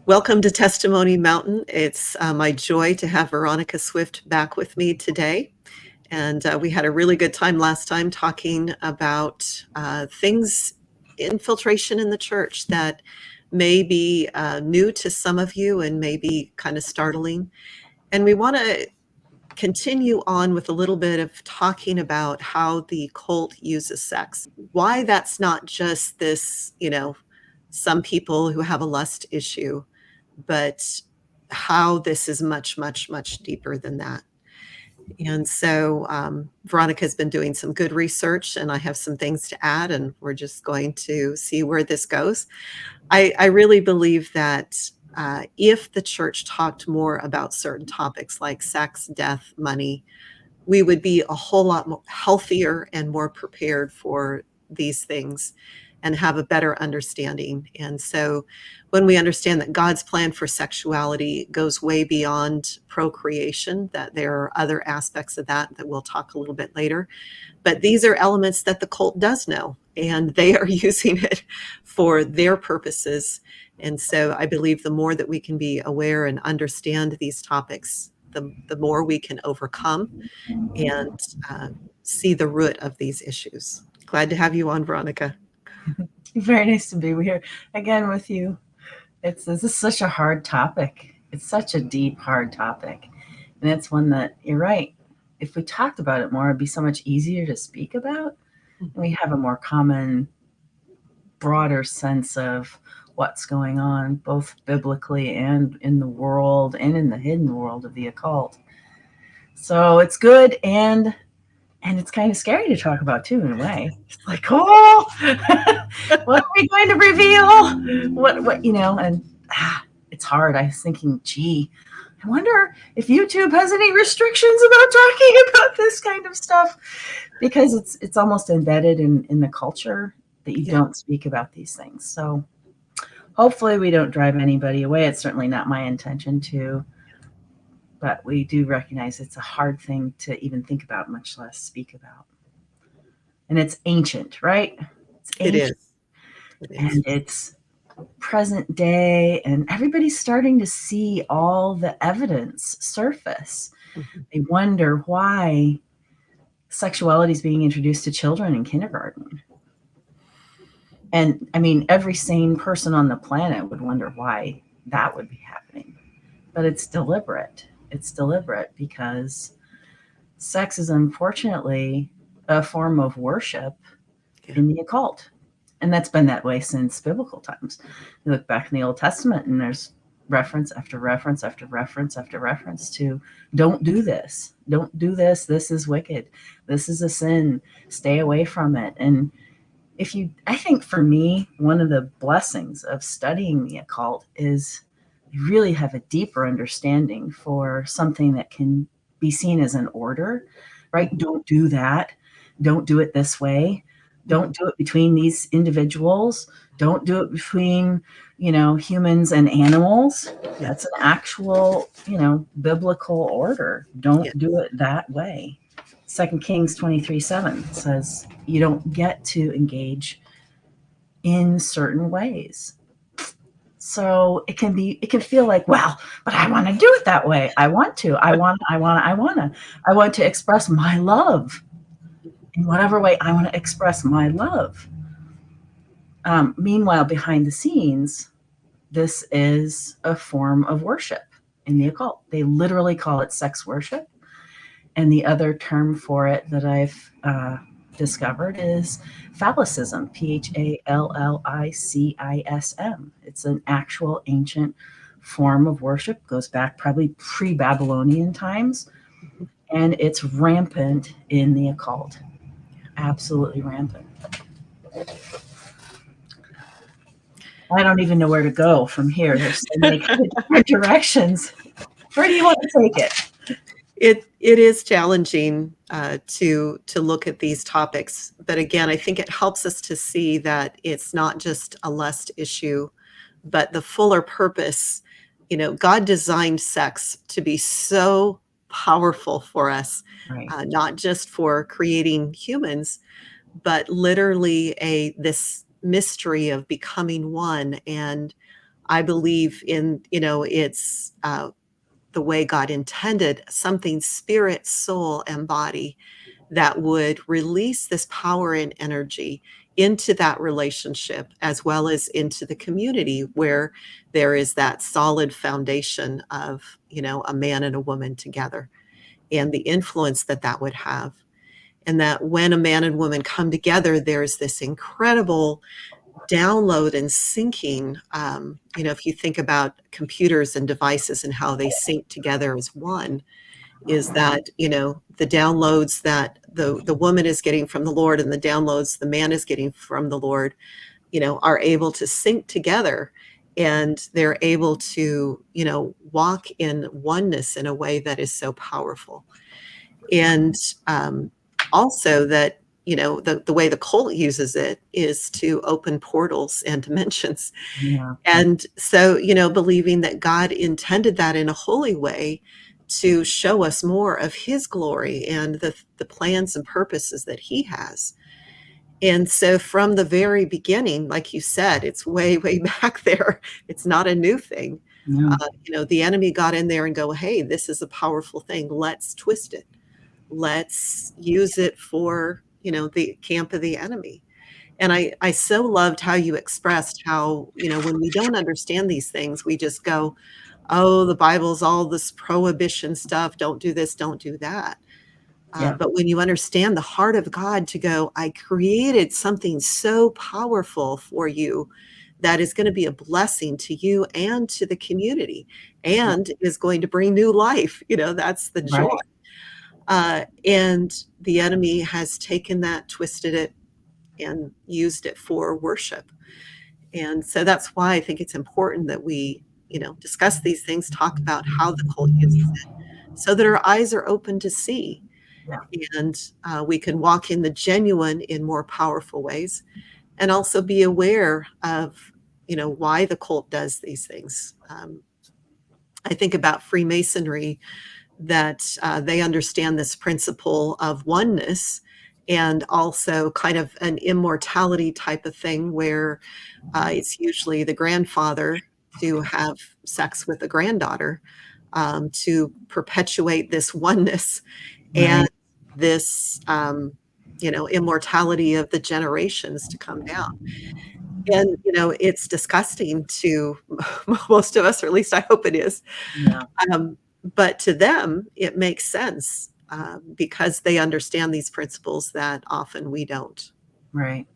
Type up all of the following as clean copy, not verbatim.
Welcome to Testimony Mountain. It's my joy to have Veronica Swift back with me today. And we had a really good time last time talking about things, infiltration in the church that may be new to some of you and may be kind of startling. And we want to continue on with a little bit of talking about how the cult uses sex, why that's not just this, some people who have a lust issue, but how this is much, much, much deeper than that. And so Veronica's been doing some good research, and I have some things to add, and we're just going to see where this goes. I really believe that if the church talked more about certain topics like sex, death, money, we would be a whole lot more healthier and more prepared for these things and have a better understanding. And so when we understand that God's plan for sexuality goes way beyond procreation, that there are other aspects of that we'll talk a little bit later. But these are elements that the cult does know, and they are using it for their purposes. And so I believe the more that we can be aware and understand these topics, the more we can overcome and see the root of these issues. Glad to have you on, Veronica. Very nice to be here again with you. This is such a hard topic. It's such a deep, hard topic. And it's one that, you're right, if we talked about it more, it'd be so much easier to speak about. And we have a more common, broader sense of what's going on, both biblically and in the world and in the hidden world of the occult. So it's good, and it's kind of scary to talk about too, in a way. It's like, oh, what are we going to reveal? What and it's hard. I was thinking, gee, I wonder if YouTube has any restrictions about talking about this kind of stuff, because it's almost embedded in the culture that you don't speak about these things. So hopefully we don't drive anybody away. It's certainly not my intention to. But we do recognize it's a hard thing to even think about, much less speak about. And it's ancient, right? It's ancient. It is. And it's present day, and everybody's starting to see all the evidence surface. Mm-hmm. They wonder why sexuality is being introduced to children in kindergarten. And I mean, every sane person on the planet would wonder why that would be happening. But it's deliberate. It's deliberate because sex is unfortunately a form of worship in the occult. And that's been that way since biblical times. You look back in the Old Testament and there's reference after reference after reference after reference to don't do this. Don't do this. This is wicked. This is a sin. Stay away from it. And I think for me, one of the blessings of studying the occult is you really have a deeper understanding for something that can be seen as an order, right? Don't do that. Don't do it this way. Don't do it between these individuals. Don't do it between, humans and animals. That's an actual, biblical order. Don't do it that way. 2 Kings 23:7 says you don't get to engage in certain ways. So it can feel like, well, but I want to do it that way. I want to express my love in whatever way I want to express my love. Meanwhile, behind the scenes, this is a form of worship in the occult. They literally call it sex worship. And the other term for it that I've discovered is phallicism, Phallicism. It's an actual ancient form of worship, goes back probably pre-Babylonian times, and it's rampant in the occult. Absolutely rampant. I don't even know where to go from here. There's so many different directions. Where do you want to take it? It is challenging to look at these topics, but again, I think it helps us to see that it's not just a lust issue, but the fuller purpose. God designed sex to be so powerful for us, right. Not just for creating humans, but literally this mystery of becoming one. And I believe in, it's the way God intended, something spirit, soul, and body that would release this power and energy into that relationship as well as into the community where there is that solid foundation of, a man and a woman together and the influence that that would have. And that when a man and woman come together, there's this incredible download and syncing. If you think about computers and devices and how they sync together as one, is that the downloads that the woman is getting from the Lord and the downloads the man is getting from the Lord, are able to sync together, and they're able to walk in oneness in a way that is so powerful. And also that the way the cult uses it is to open portals and dimensions. Yeah. And so, believing that God intended that in a holy way to show us more of his glory and the plans and purposes that he has. And so from the very beginning, like you said, it's way, way back there. It's not a new thing. Yeah. The enemy got in there and go, hey, this is a powerful thing. Let's twist it. Let's use it for, the camp of the enemy. And I so loved how you expressed how, when we don't understand these things, we just go, oh, the Bible's all this prohibition stuff. Don't do this, don't do that. Yeah. But when you understand the heart of God to go, I created something so powerful for you that is going to be a blessing to you and to the community and is going to bring new life. That's the joy. Right. And the enemy has taken that, twisted it, and used it for worship. And so that's why I think it's important that we, discuss these things, talk about how the cult uses it, so that our eyes are open to see. Yeah. And we can walk in the genuine in more powerful ways, and also be aware of, why the cult does these things. I think about Freemasonry, that they understand this principle of oneness and also kind of an immortality type of thing where it's usually the grandfather to have sex with the granddaughter, to perpetuate this oneness and Right. this, immortality of the generations to come down. And, it's disgusting to most of us, or at least I hope it is. Yeah. But to them, it makes sense because they understand these principles that often we don't. Right.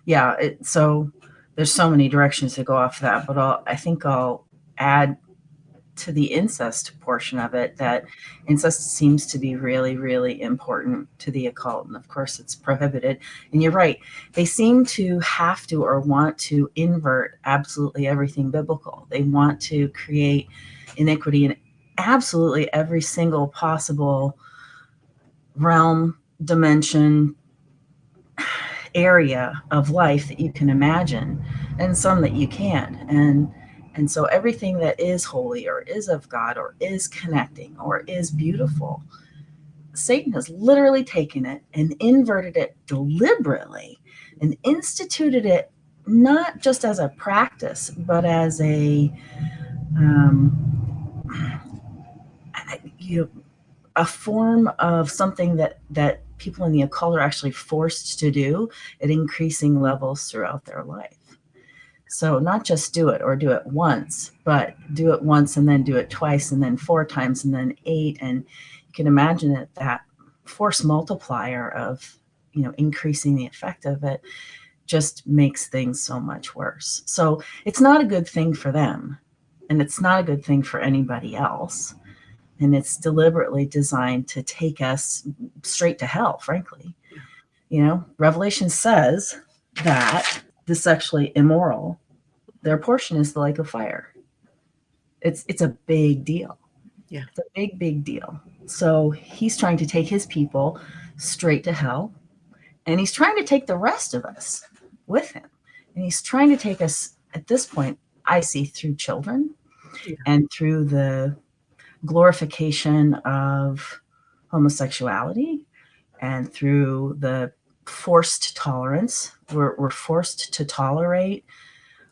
Yeah. So there's so many directions to go off that, but I think I'll add to the incest portion of it that incest seems to be really, really important to the occult. And of course, it's prohibited. And you're right. They seem to have to or want to invert absolutely everything biblical. They want to create iniquity in absolutely every single possible realm, dimension, area of life that you can imagine, and some that you can't. And so everything that is holy or is of God or is connecting or is beautiful, Satan has literally taken it and inverted it deliberately and instituted it not just as a practice, but as a you know, a form of something that people in the occult are actually forced to do at increasing levels throughout their life. So not just do it or do it once, but do it once and then do it twice and then 4 times and then 8. And you can imagine that force multiplier of, increasing the effect of it just makes things so much worse. So it's not a good thing for them, and it's not a good thing for anybody else. And it's deliberately designed to take us straight to hell, frankly. Revelation says that the sexually immoral, their portion is the lake of fire. It's a big deal. Yeah. It's a big, big deal. So he's trying to take his people straight to hell, and he's trying to take the rest of us with him. And he's trying to take us, at this point, I see, through children and through the glorification of homosexuality and through the forced tolerance. We're forced to tolerate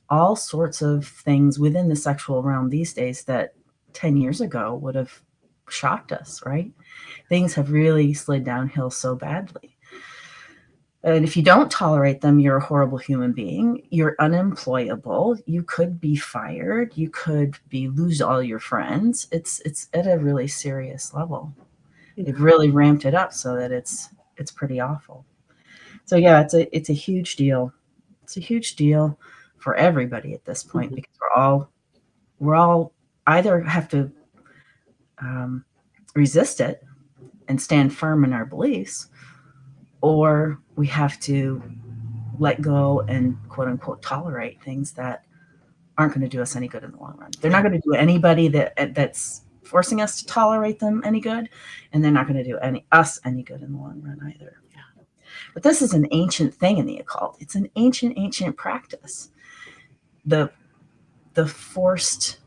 all sorts of things within the sexual realm these days that 10 years ago would have shocked us, right? Things have really slid downhill so badly. And if you don't tolerate them, you're a horrible human being. You're unemployable. You could be fired. You could lose all your friends. It's at a really serious level. They've really ramped it up so that it's pretty awful. So yeah, it's a huge deal. It's a huge deal for everybody at this point, because we're all either have to resist it and stand firm in our beliefs, or we have to let go and quote unquote tolerate things that aren't going to do us any good in the long run. They're not going to do anybody that's forcing us to tolerate them any good, and they're not going to do us any good in the long run either. Yeah. But this is an ancient thing in the occult. It's an ancient practice. The forced,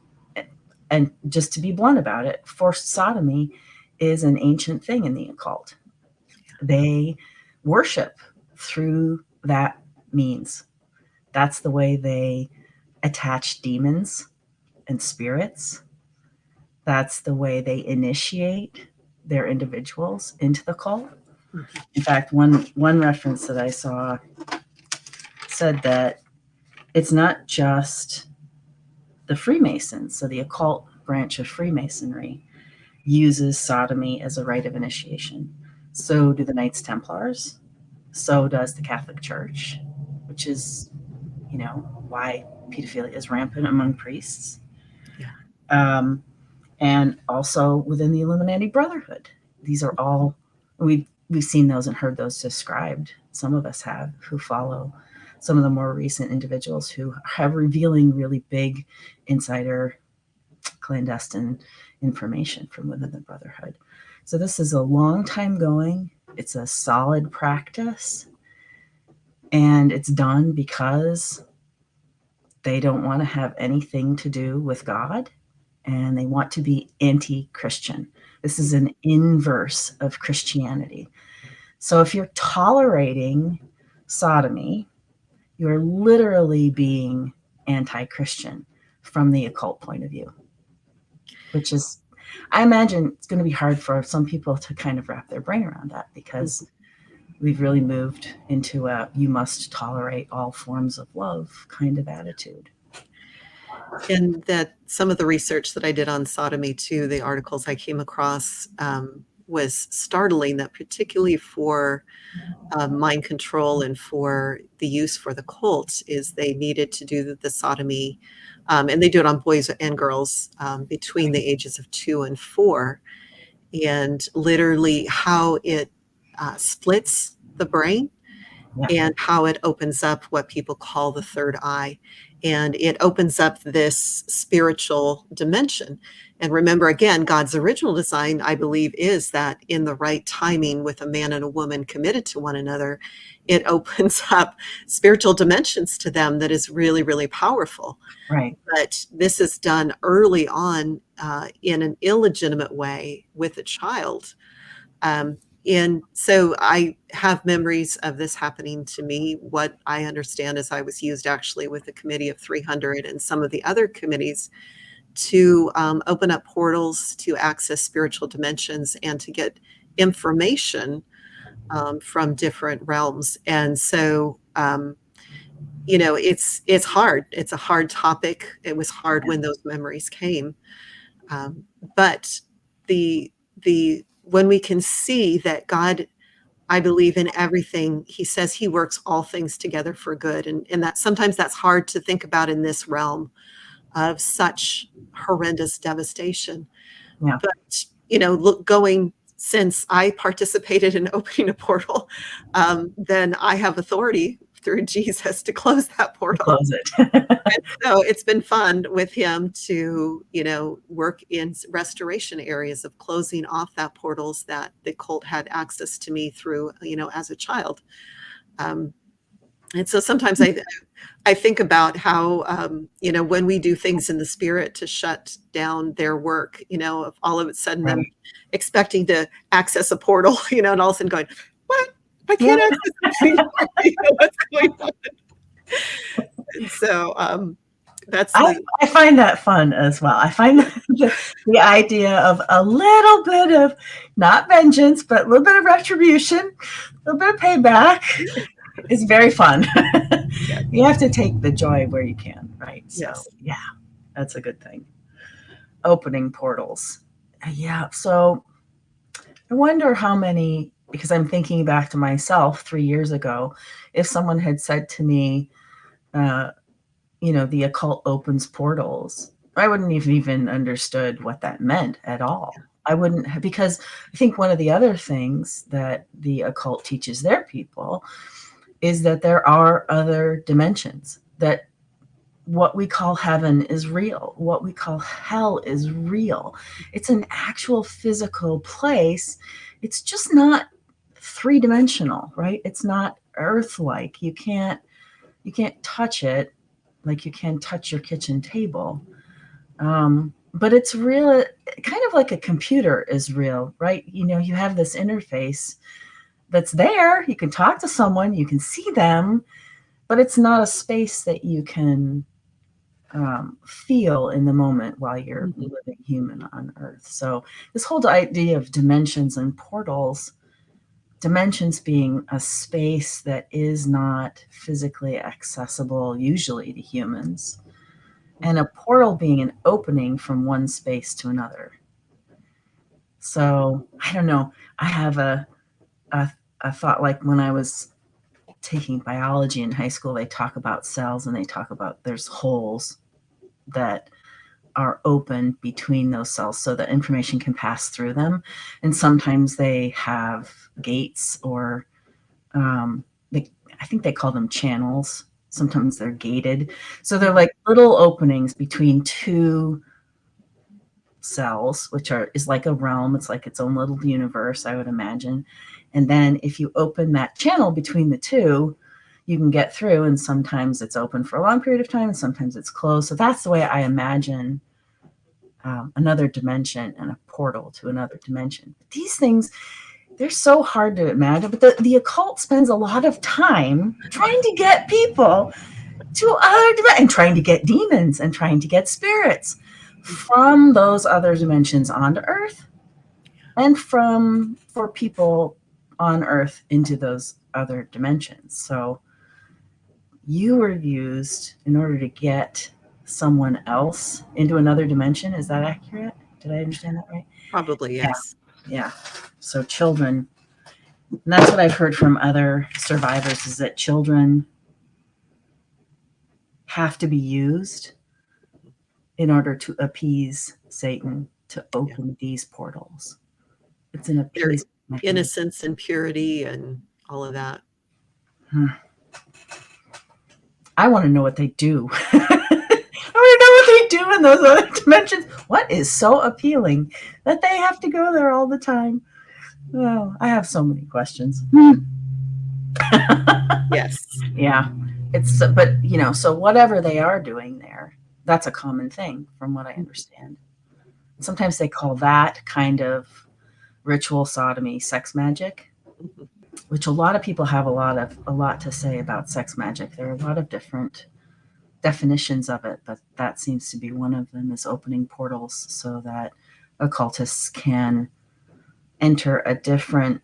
and just to be blunt about it, forced sodomy is an ancient thing in the occult. They worship through that means. That's the way they attach demons and spirits. That's the way they initiate their individuals into the cult. In fact, one reference that I saw said that it's not just the Freemasons, so the occult branch of Freemasonry uses sodomy as a rite of initiation. So do the Knights Templars. So does the Catholic Church, which is, why pedophilia is rampant among priests. Yeah. And also within the Illuminati Brotherhood. These are all, we've seen those and heard those described. Some of us have, who follow some of the more recent individuals who have revealing really big insider clandestine information from within the Brotherhood. So this is a long time going. It's a solid practice, and it's done because they don't want to have anything to do with God, and they want to be anti-Christian. This is an inverse of Christianity. So if you're tolerating sodomy, you're literally being anti-Christian from the occult point of view, which is, I imagine it's going to be hard for some people to kind of wrap their brain around that, because we've really moved into a you must tolerate all forms of love kind of attitude. And that some of the research that I did on sodomy too, the articles I came across, was startling, that particularly for mind control and for the use for the cult, is they needed to do the sodomy, and they do it on boys and girls between the ages of 2 and 4, and literally how it splits the brain. Yeah. And how it opens up what people call the third eye. And it opens up this spiritual dimension. And remember, again, God's original design, I believe, is that in the right timing with a man and a woman committed to one another, it opens up spiritual dimensions to them that is really, really powerful. Right. But this is done early on in an illegitimate way with a child. And so I have memories of this happening to me. What I understand is I was used actually with the Committee of 300 and some of the other committees to open up portals to access spiritual dimensions and to get information from different realms. And so, it's hard. It's a hard topic. It was hard when those memories came. But when we can see that God, I believe in everything, he says he works all things together for good. And that sometimes that's hard to think about in this realm of such horrendous devastation. Yeah. But, since I participated in opening a portal, then I have authority through Jesus to close that portal. Close it. And so it's been fun with him to, work in restoration areas of closing off that portals that the cult had access to me through, as a child. And so sometimes I think about how, when we do things in the spirit to shut down their work, of all of a sudden them expecting to access a portal, and all of a sudden going, what? I can't access this anymore. What's going on? And so that's I find that fun as well. I find the idea of a little bit of not vengeance, but a little bit of retribution, a little bit of payback is very fun. yes, You have to take the joy where you can, right? So, yes. yeah, that's a good thing. Opening portals. Yeah. So I wonder how many, because I'm thinking back to myself 3 years ago, if someone had said to me, the occult opens portals, I wouldn't have even understood what that meant at all. I wouldn't have, because I think one of the other things that the occult teaches their people is that there are other dimensions, that what we call heaven is real, what we call hell is real. It's an actual physical place. It's just not three-dimensional, right? It's not earth-like. You can't touch it like you can touch your kitchen table. But it's real, kind of like a computer is real, right? You have this interface that's there. You can talk to someone, you can see them, but it's not a space that you can feel in the moment while you're living human on Earth. So this whole idea of dimensions and portals, dimensions being a space that is not physically accessible usually to humans, and a portal being an opening from one space to another. So I don't know. I have a thought, like when I was taking biology in high school, they talk about cells and they talk about there's holes that are open between those cells so that information can pass through them. And sometimes they have gates, or I think they call them channels. Sometimes they're gated. So they're like little openings between two cells, which is like a realm. It's like its own little universe, I would imagine. And then if you open that channel between the two, you can get through, and sometimes it's open for a long period of time and sometimes it's closed. So that's the way I imagine another dimension and a portal to another dimension. But these things, they're so hard to imagine, but the occult spends a lot of time trying to get people to other dimensions, and trying to get demons and trying to get spirits from those other dimensions onto Earth, and for people on Earth into those other dimensions. So you were used in order to get someone else into another dimension. Is that accurate? Did I understand that right? Probably, yes. Yeah. So children, and that's what I've heard from other survivors, is that children have to be used in order to appease Satan, to open these portals. It's an Their appeasement mechanism. innocence and purity and all of that. I want to know what they do. I want to know what they do in those other dimensions. What is so appealing that they have to go there all the time? Oh, I have so many questions. Yes. Yeah. But so whatever they are doing there, that's a common thing from what I understand. Sometimes they call that kind of ritual sodomy sex magic, which a lot of people have a lot to say about sex magic. There are a lot of different definitions of it, but that seems to be one of them, is opening portals so that occultists can enter a different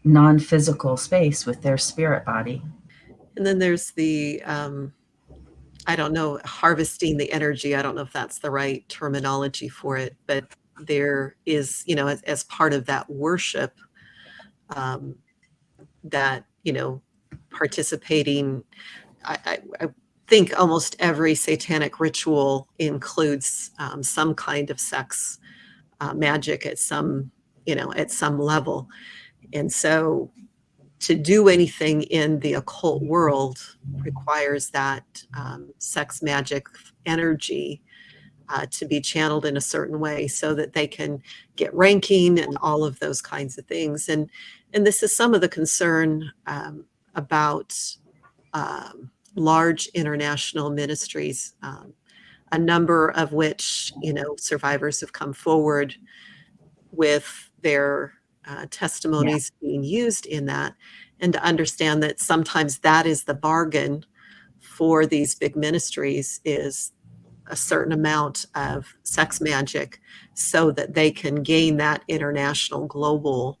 non-physical space with their spirit body. And then there's the I don't know, harvesting the energy. I don't know if that's the right terminology for it, but there is, as part of that worship, that, participating, I think almost every satanic ritual includes some kind of sex magic at some level. And so to do anything in the occult world requires that sex magic energy to be channeled in a certain way so that they can get ranking and all of those kinds of things. And this is some of the concern about large international ministries, a number of which, survivors have come forward with their testimonies being used in that, and to understand that sometimes that is the bargain for these big ministries is a certain amount of sex magic so that they can gain that international global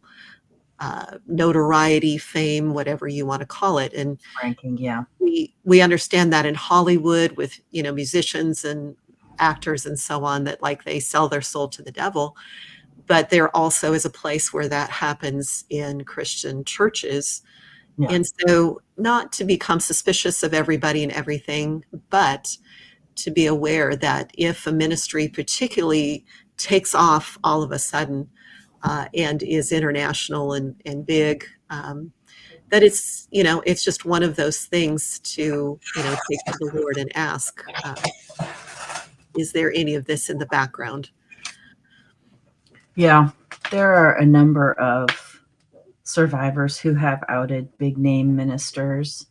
notoriety, fame, whatever you want to call it. And Ranking, yeah. we understand that in Hollywood with, musicians and actors and so on, that like they sell their soul to the devil. But there also is a place where that happens in Christian churches. Yeah. And so not to become suspicious of everybody and everything, but to be aware that if a ministry particularly takes off all of a sudden and is international and big, that it's just one of those things to, take to the Lord and ask, is there any of this in the background? Yeah, there are a number of survivors who have outed big name ministers.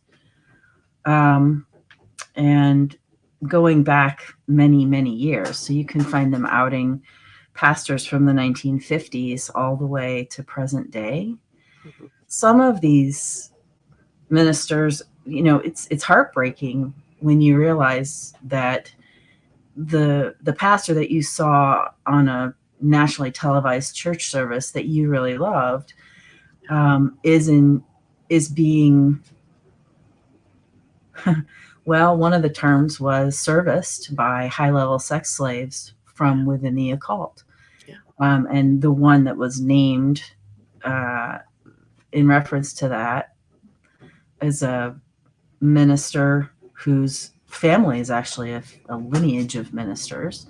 And going back many, many years. So you can find them outing pastors from the 1950s all the way to present day. Mhm. Some of these ministers, it's heartbreaking when you realize that the pastor that you saw on a nationally televised church service that you really loved is being well, one of the terms was serviced by high-level sex slaves from within the occult. Yeah. And the one that was named in reference to that is a minister whose family is actually a lineage of ministers.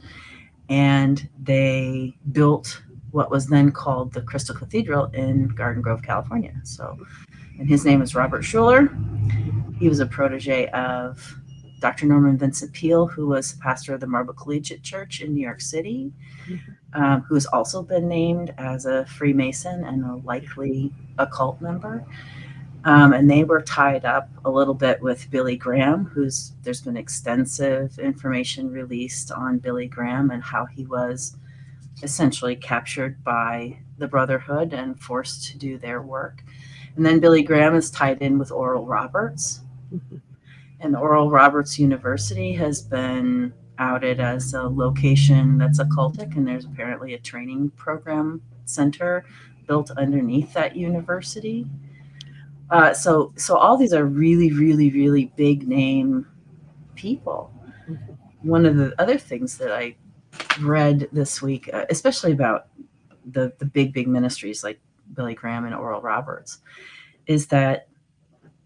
And they built what was then called the Crystal Cathedral in Garden Grove, California. So, and his name is Robert Schuller. He was a protege of Dr. Norman Vincent Peale, who was pastor of the Marble Collegiate Church in New York City, who has also been named as a Freemason and a likely occult member. And they were tied up a little bit with Billy Graham, there's been extensive information released on Billy Graham and how he was essentially captured by the Brotherhood and forced to do their work. And then Billy Graham is tied in with Oral Roberts. Mhm. And Oral Roberts University has been outed as a location that's occultic, and there's apparently a training program center built underneath that university. So all these are really, really, really big name people. Mhm. One of the other things that I read this week, especially about the big ministries like Billy Graham and Oral Roberts, is that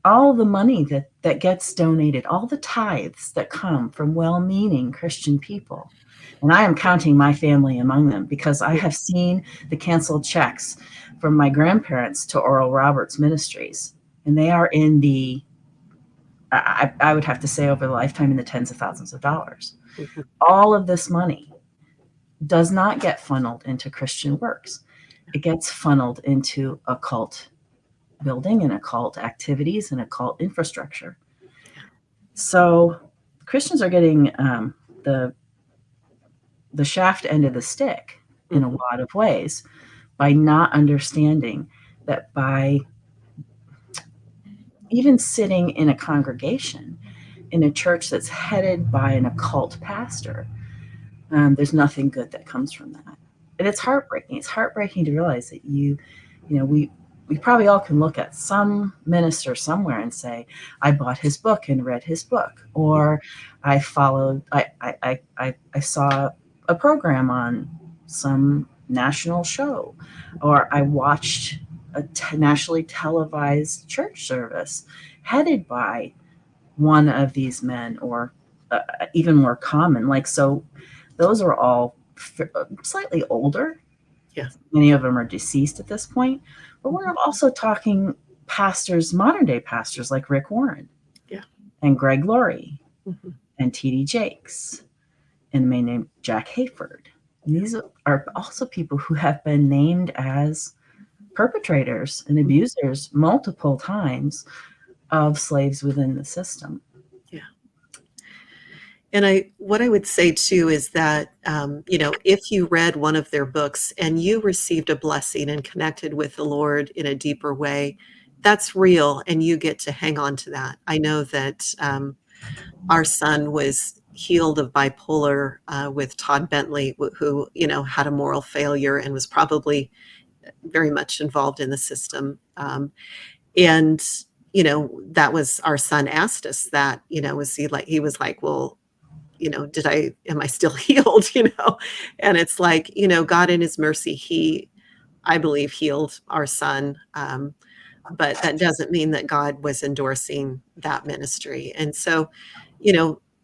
all the money that gets donated, all the tithes that come from well-meaning Christian people, and I am counting my family among them because I have seen the canceled checks from my grandparents to Oral Roberts Ministries, and they are in I would have to say over the lifetime in the tens of thousands of dollars. Mhm. All of this money does not get funneled into Christian works. It gets funneled into occult building and occult activities and occult infrastructure. So Christians are getting the shaft end of the stick in a Mhm. lot of ways by not understanding that by even sitting in a congregation in a church that's headed by an occult pastor, there's nothing good that comes from that. And it's heartbreaking. It's heartbreaking to realize that we probably all can look at some minister somewhere and say, I bought his book and read his book, or I saw a program on some national show, or I watched a nationally televised church service headed by one of these men, or even more common. So those are all slightly older. Yeah. Many of them are deceased at this point. But we're also talking pastors, modern day pastors like Rick Warren, Yeah. and Greg Laurie, Mhm. and T.D. Jakes, and a man named Jack Hayford. And these are also people who have been named as perpetrators and abusers multiple times of slaves within the system. Yeah. And what I would say too is that, if you read one of their books and you received a blessing and connected with the Lord in a deeper way, that's real and you get to hang on to that. I know that our son was healed of bipolar with Todd Bentley, who, had a moral failure and was probably very much involved in the system. And, that was, our son asked us that, he was like, well, am I still healed? And it's like, God in his mercy, I believe, healed our son. But that doesn't mean that God was endorsing that ministry. And so,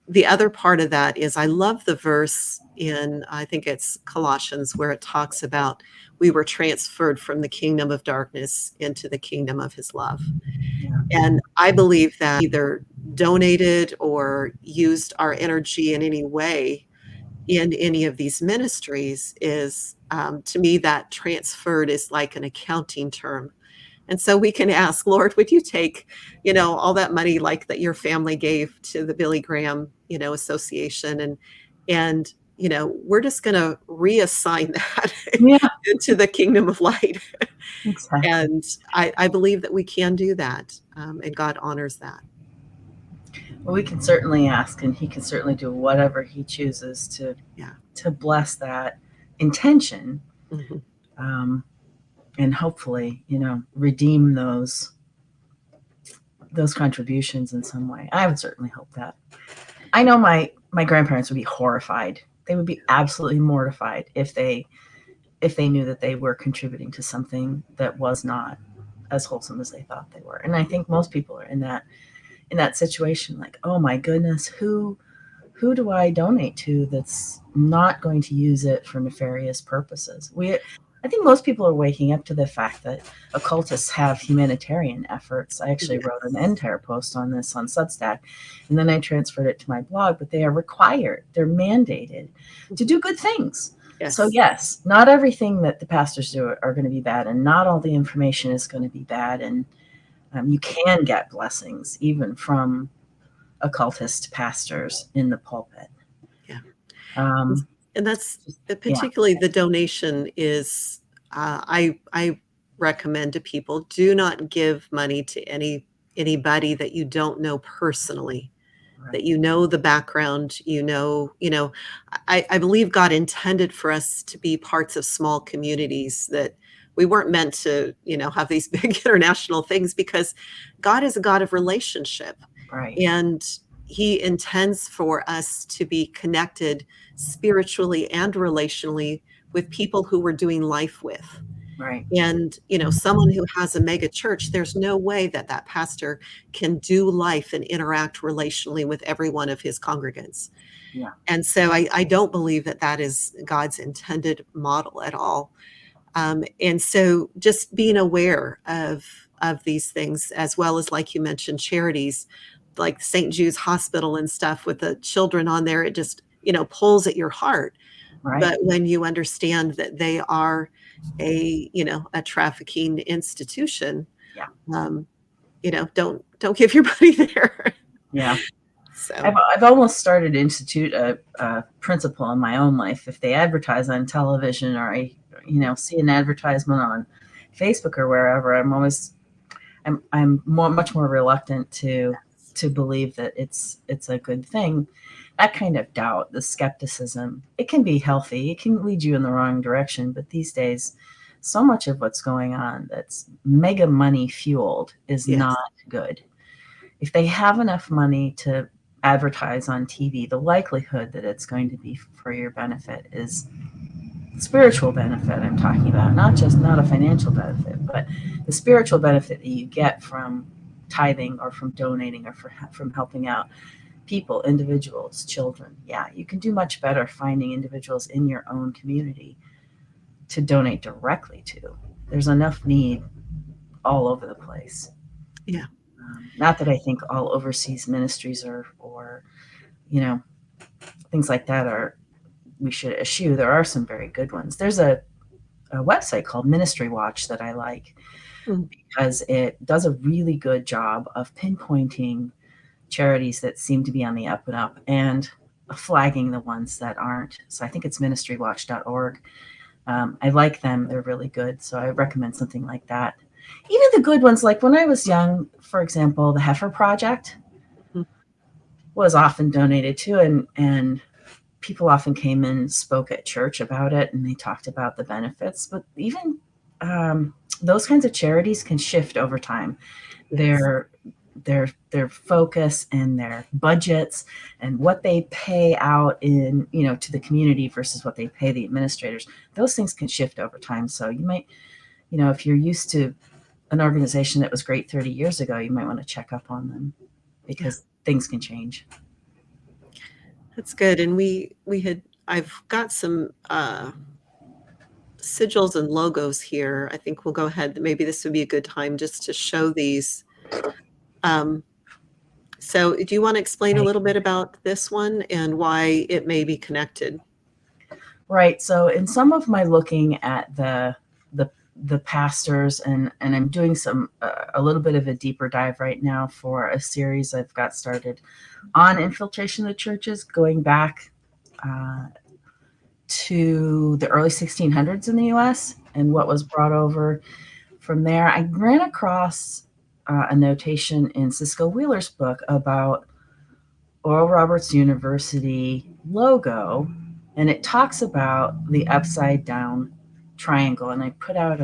the other part of that is, I love the verse in, I think it's Colossians, where it talks about we were transferred from the kingdom of darkness into the kingdom of his love. Yeah. And I believe that either donated or used our energy in any way in any of these ministries is, to me, that transferred is like an accounting term. And so we can ask, Lord, would you take, all that money like that your family gave to the Billy Graham, Association, and we're just going to reassign that Yeah, into the kingdom of light. exactly. And I believe that we can do that, and God honors that. Well, we can certainly ask, and he can certainly do whatever he chooses Yeah. to bless that intention, Mhm. and hopefully, redeem those contributions in some way. I would certainly hope that. I know my grandparents would be horrified. They would be absolutely mortified if they knew that they were contributing to something that was not as wholesome as they thought they were. And I think most people are in that situation, like, oh my goodness, who do I donate to that's not going to use it for nefarious purposes? I think most people are waking up to the fact that occultists have humanitarian efforts. I actually wrote an entire post on this on Substack, and then I transferred it to my blog, but they are required, they're mandated to do good things. Yes. So yes, not everything that the pastors do are going to be bad, and not all the information is going to be bad, and you can get blessings even from occultist pastors in the pulpit. Yeah. Um, And that's yeah, particularly the donation is, I recommend to people, do not give money to anybody that you don't know personally, that right, you know the background, I believe God intended for us to be parts of small communities, that we weren't meant to, have these big international things, because God is a God of relationship. right, And he intends for us to be connected spiritually and relationally with people who we're doing life with. right. And, someone who has a mega church, there's no way that that pastor can do life and interact relationally with every one of his congregants. Yeah, And so I don't believe that that is God's intended model at all. And so just being aware of these things, as well as, like you mentioned, charities like St. Jude's Hospital and stuff with the children on there, it just, pulls at your heart. right. But when you understand that they are a trafficking institution, Yeah, um, don't give your money there. yeah. So I've almost started to institute a principle in my own life. If they advertise on television, or I, see an advertisement on Facebook or wherever, I'm much more reluctant to believe that it's a good thing. That kind of doubt, the skepticism, it can be healthy. It can lead you in the wrong direction. But these days, so much of what's going on that's mega money fueled is yes, not good. If they have enough money to advertise on TV, the likelihood that it's going to be for your benefit is spiritual benefit. I'm talking about not a financial benefit, but the spiritual benefit that you get from tithing, or from donating, or from helping out people, individuals, children. Yeah, you can do much better finding individuals in your own community to donate directly to. There's enough need all over the place. yeah, Not that I think all overseas ministries or things like that we should eschew. There are some very good ones. There's a website called Ministry Watch that I like, mm, because it does a really good job of pinpointing charities that seem to be on the up and up, and flagging the ones that aren't. So I think it's ministrywatch.org. I like them. They're really good. So I recommend something like that. Even the good ones, like when I was young, for example, the Heifer Project, mm, was often donated to, and people often came and spoke at church about it, and they talked about the benefits. But even those kinds of charities can shift over time. Yes. Their focus and their budgets and what they pay out in, to the community versus what they pay the administrators, those things can shift over time. So you might, if you're used to an organization that was great 30 years ago, you might want to check up on them because things can change. That's good. And I've got some sigils and logos here. I think we'll go ahead. Maybe this would be a good time just to show these. So do you want to explain a little bit about this one and why it may be connected? Right. So in some of my looking at the pastors, and I'm doing a little bit of a deeper dive right now for a series I've got started on infiltration of the churches, going back to the early 1600s in the U.S. and what was brought over from there. I ran across a notation in Cisco Wheeler's book about Oral Roberts University logo, and it talks about the upside down triangle. And I put out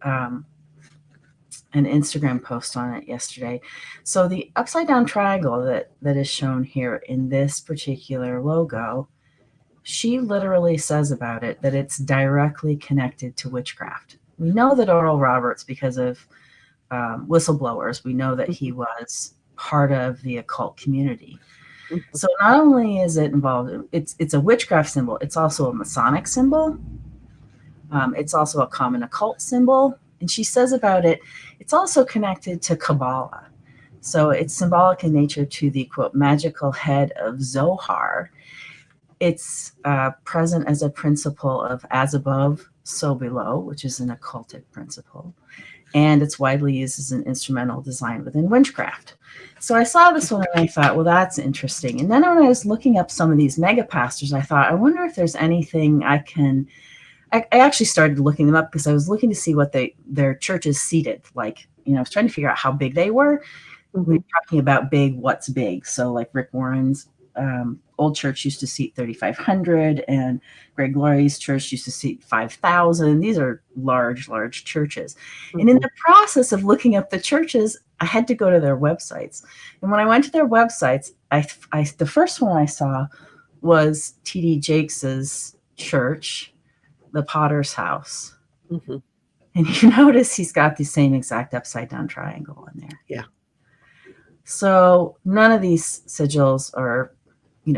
an Instagram post on it yesterday. So the upside down triangle that is shown here in this particular logo, she literally says about it that it's directly connected to witchcraft. We know that Oral Roberts, because of whistleblowers, we know that he was part of the occult community. So not only is it involved, it's a witchcraft symbol, it's also a Masonic symbol. It's also a common occult symbol. And she says about it, it's also connected to Kabbalah. So it's symbolic in nature to the, quote, magical head of Zohar. It's present as a principle of as above, so below, which is an occultic principle. And it's widely used as an instrumental design within witchcraft. So I saw this one and I thought, well, that's interesting. And then when I was looking up some of these mega pastors, I thought, I wonder if there's anything I actually started looking them up because I was looking to see what their churches seated. Like, I was trying to figure out how big they were. We were talking about big, what's big. So like Rick Warren's old church used to seat 3,500, and Greg Laurie's church used to seat 5,000. These are large, large churches. And in the process of looking up the churches, I had to go to their websites. And when I went to their websites, the first one I saw was T.D. Jakes's church, the Potter's House. And you notice he's got the same exact upside down triangle in there. Yeah. So none of these sigils are,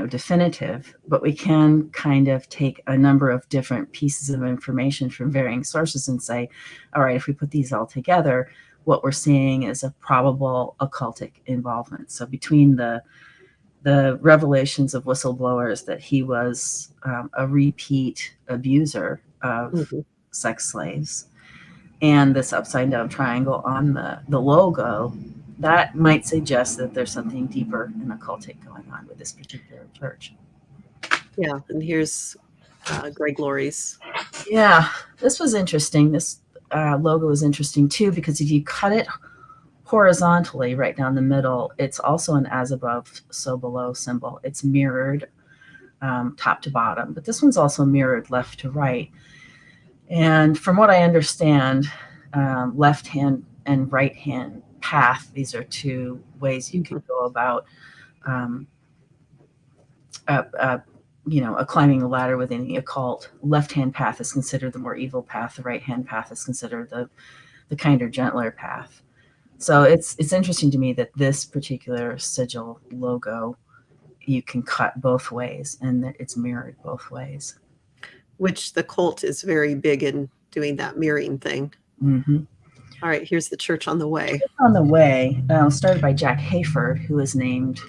definitive, but we can kind of take a number of different pieces of information from varying sources and say, all right, if we put these all together, what we're seeing is a probable occultic involvement. So between the revelations of whistleblowers that he was a repeat abuser of sex slaves, and this upside down triangle on the logo, that might suggest that there's something deeper and occultic going on with this particular church. Yeah, and here's Greg Laurie's. Yeah, this was interesting. This logo is interesting too, because if you cut it horizontally right down the middle, it's also an as above, so below symbol. It's mirrored top to bottom, but this one's also mirrored left to right. And from what I understand, left hand and right hand path, these are two ways you can go about climbing the ladder within the occult. Left hand path is considered the more evil path. The right hand path is considered the kinder, gentler path. So it's interesting to me that this particular sigil logo, you can cut both ways and that it's mirrored both ways. Which the cult is very big in doing that mirroring thing. All right, here's the church on the way. On the way, started by Jack Hayford, who is named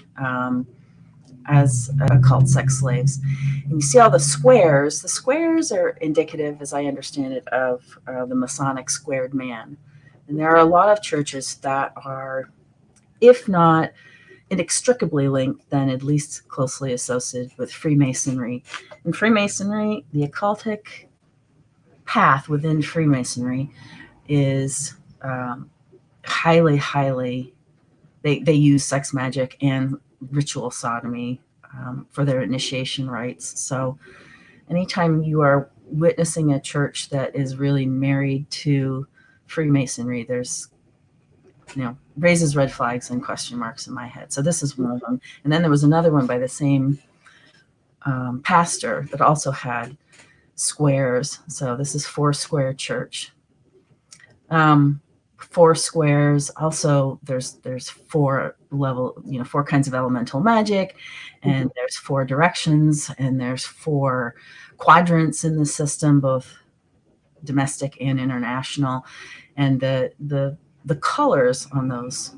as occult sex slaves. And you see all the squares. The squares are indicative, as I understand it, of the Masonic squared man. And there are a lot of churches that are, if not inextricably linked, then at least closely associated with Freemasonry. In Freemasonry, the occultic path within Freemasonry is highly, they use sex magic and ritual sodomy for their initiation rites. So anytime you are witnessing a church that is really married to Freemasonry, there's, raises red flags and question marks in my head. So this is one of them. And then there was another one by the same pastor that also had squares. So this is Four Square Church. Four squares. Also, there's four kinds of elemental magic, and there's four directions, and there's four quadrants in the system, both domestic and international. And the colors on those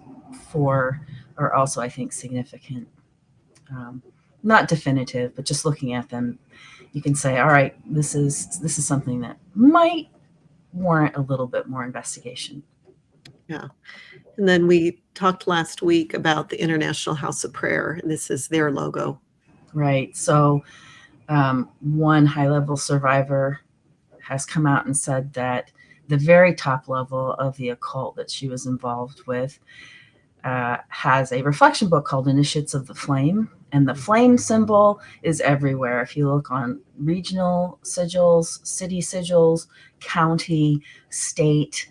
four are also, I think, significant. Not definitive, but just looking at them, you can say, all right, this is something that might warrant a little bit more investigation. Yeah. And then we talked last week about the International House of Prayer, and this is their logo. Right. So one high-level survivor has come out and said that the very top level of the occult that she was involved with has a reflection book called Initiates of the Flame. And the flame symbol is everywhere. If you look on regional sigils, city sigils, county, state,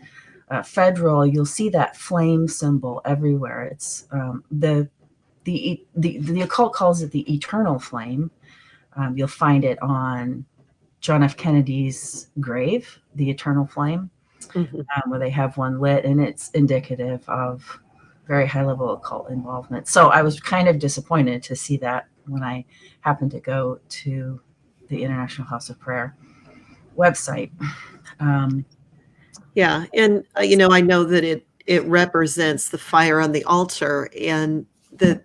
federal, you'll see that flame symbol everywhere. It's the occult calls it the eternal flame. You'll find it on John F. Kennedy's grave, the eternal flame, where they have one lit, and it's indicative of very high level occult involvement. So I was kind of disappointed to see that when I happened to go to the International House of Prayer website. Yeah. And, I know that it represents the fire on the altar, and the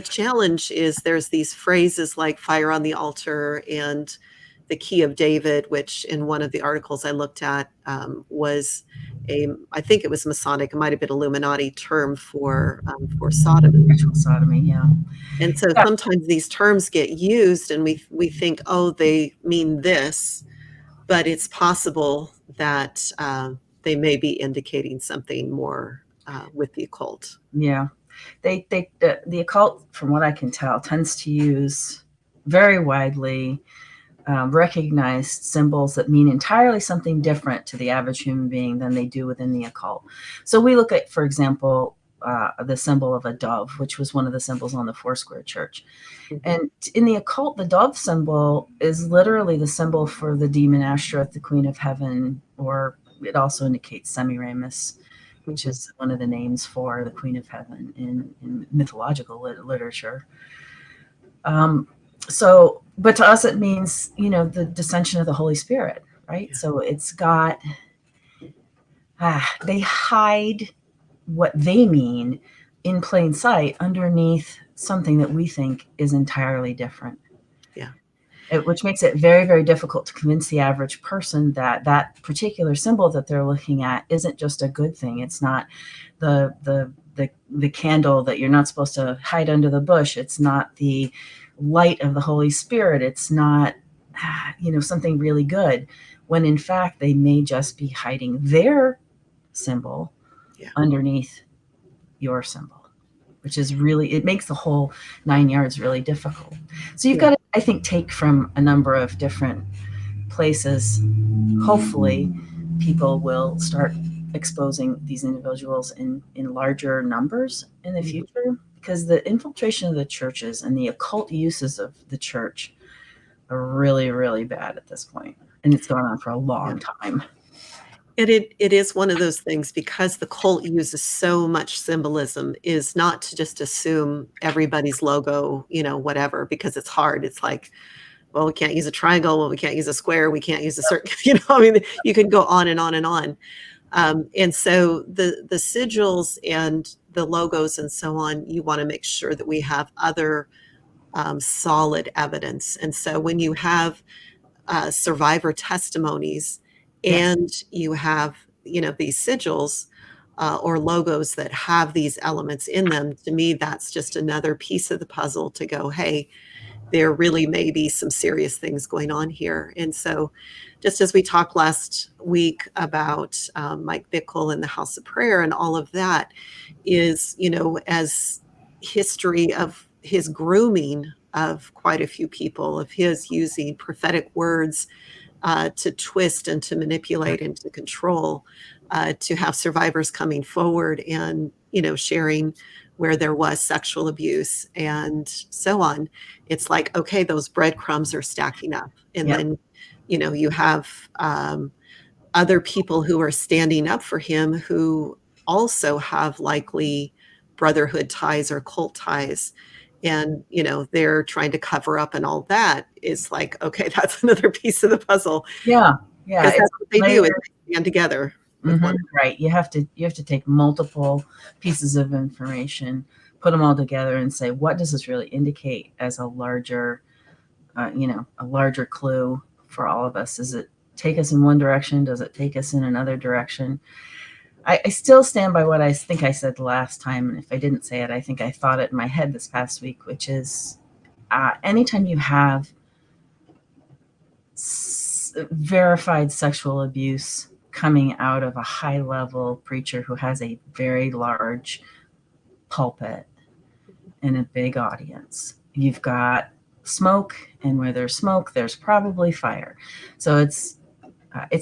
challenge is there's these phrases like fire on the altar and the key of David, which in one of the articles I looked at was I think it was Masonic, it might have been Illuminati term for sodomy. Ritual sodomy, yeah. And so sometimes these terms get used and we think, oh, they mean this, but it's possible that they may be indicating something more with the occult. Yeah. The occult, from what I can tell, tends to use very widely recognized symbols that mean entirely something different to the average human being than they do within the occult. So we look at, for example, the symbol of a dove, which was one of the symbols on the Foursquare Church. And in the occult, the dove symbol is literally the symbol for the demon Ashtoreth, the Queen of Heaven, or it also indicates Semiramis, which is one of the names for the Queen of Heaven in mythological literature. But to us, it means, the descension of the Holy Spirit, right? Yeah. So it's got, they hide what they mean in plain sight underneath something that we think is entirely different. Yeah. Which makes it very, very difficult to convince the average person that that particular symbol that they're looking at isn't just a good thing. It's not the candle that you're not supposed to hide under the bush. It's not the light of the Holy Spirit. It's not, something really good, when in fact they may just be hiding their symbol underneath your symbol, which is really, it makes the whole 9 yards really difficult. So you've got to, I think, take from a number of different places. Hopefully people will start exposing these individuals in larger numbers in the future, because the infiltration of the churches and the occult uses of the church are really, really bad at this point. And it's gone on for a long time. It is one of those things, because the cult uses so much symbolism, is not to just assume everybody's logo, whatever, because it's hard. It's like, well, we can't use a triangle. Well, we can't use a square. We can't use a circle. You can go on and on and on. And so the sigils and the logos and so on, you want to make sure that we have other solid evidence. And so when you have survivor testimonies and you have, these sigils or logos that have these elements in them, to me, that's just another piece of the puzzle to go, hey, there really may be some serious things going on here. And so just as we talked last week about Mike Bickle and the House of Prayer and all of that, is, as history of his grooming of quite a few people, of his using prophetic words to twist and to manipulate and to control, to have survivors coming forward and, sharing where there was sexual abuse and so on. It's like, okay, those breadcrumbs are stacking up. And Yep. then, you have other people who are standing up for him who also have likely brotherhood ties or cult ties. And, they're trying to cover up and all that is like, okay, that's another piece of the puzzle Yeah. Yeah. because It's that's what they do is layered. they stand together with one. Right. You have to take multiple pieces of information, put them all together, and say, what does this really indicate as a larger, a larger clue for all of us? Does it take us in one direction? Does it take us in another direction? I still stand by what I think I said last time, and if I didn't say it, I think I thought it in my head this past week, which is anytime you have verified sexual abuse coming out of a high-level preacher who has a very large pulpit and a big audience, you've got smoke, and where there's smoke, there's probably fire. So it's